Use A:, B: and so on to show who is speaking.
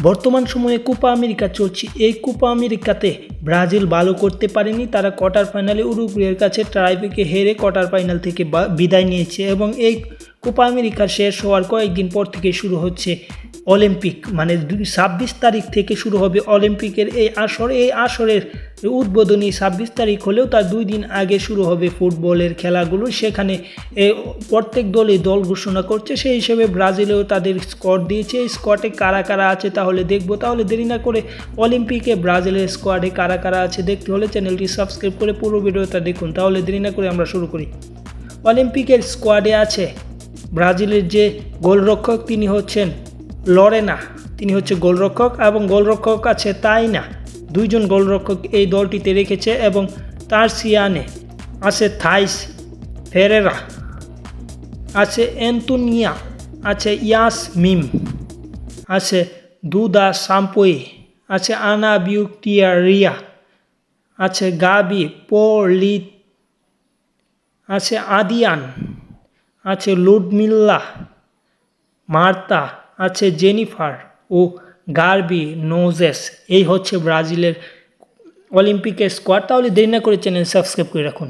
A: বর্তমান সময়ে Copa America চলছে। এই কোপা আমেরিকাতে ব্রাজিল ভালো করতে পারেনি। তারা কোয়ার্টার ফাইনালে উরুগুয়ের কাছে টাইব্রেকে হেরে কোয়ার্টার ফাইনাল থেকে বিদায় নিয়েছে এবং এই কোপা আমেরিকা শেষ হওয়ার কয়েকদিন পর থেকে শুরু হচ্ছে অলিম্পিক, মানে 26 তারিখ থেকে শুরু হবে অলিম্পিকের এই আসর। এই আসরের উদ্বোধনী 26 তারিখ হলেও তার 2 দিন আগে শুরু হবে ফুটবলের খেলাগুলো। সেখানে প্রত্যেক দল ঘোষণা করছে, সেই হিসেবে ব্রাজিলেও তাদের স্কোয়াড দিয়েছে। এই স্কোয়াডে কারা কারা আছে তাহলে দেখবো। তাহলে দেরি না করে অলিম্পিকে ব্রাজিলের স্কোয়াডে কারা কারা আছে দেখতে হলে চ্যানেলটি সাবস্ক্রাইব করে পুরো ভিডিওটা দেখুন। তাহলে দেরি না করে আমরা শুরু করি। অলিম্পিকের স্কোয়াডে আছে ব্রাজিলের যে গোলরক্ষক তিনি হচ্ছেন লরেনা, তিনি হচ্ছে গোলরক্ষক, এবং গোলরক্ষক আছে তাইনা। 2 জন গোলরক্ষক এই দলটিতে রেখেছে এবং তার সিয়ানে আছে থাইস ফেরেরা, আছে অ্যান্টোনিয়া, আছে ইয়াসমিন, আছে দুদা সাম্পোই, আছে আনা বিউটিয়ারিয়া, আছে গাবি পলিট, আছে আদিয়ান, আছে লুডমিল্লা মার্তা, আছে জেনিফার ও গার্বি নোজেস। এই হচ্ছে ব্রাজিলের অলিম্পিকের স্কোয়াড। তাহলে দেরি না করে চ্যানেল সাবস্ক্রাইব করে রাখুন।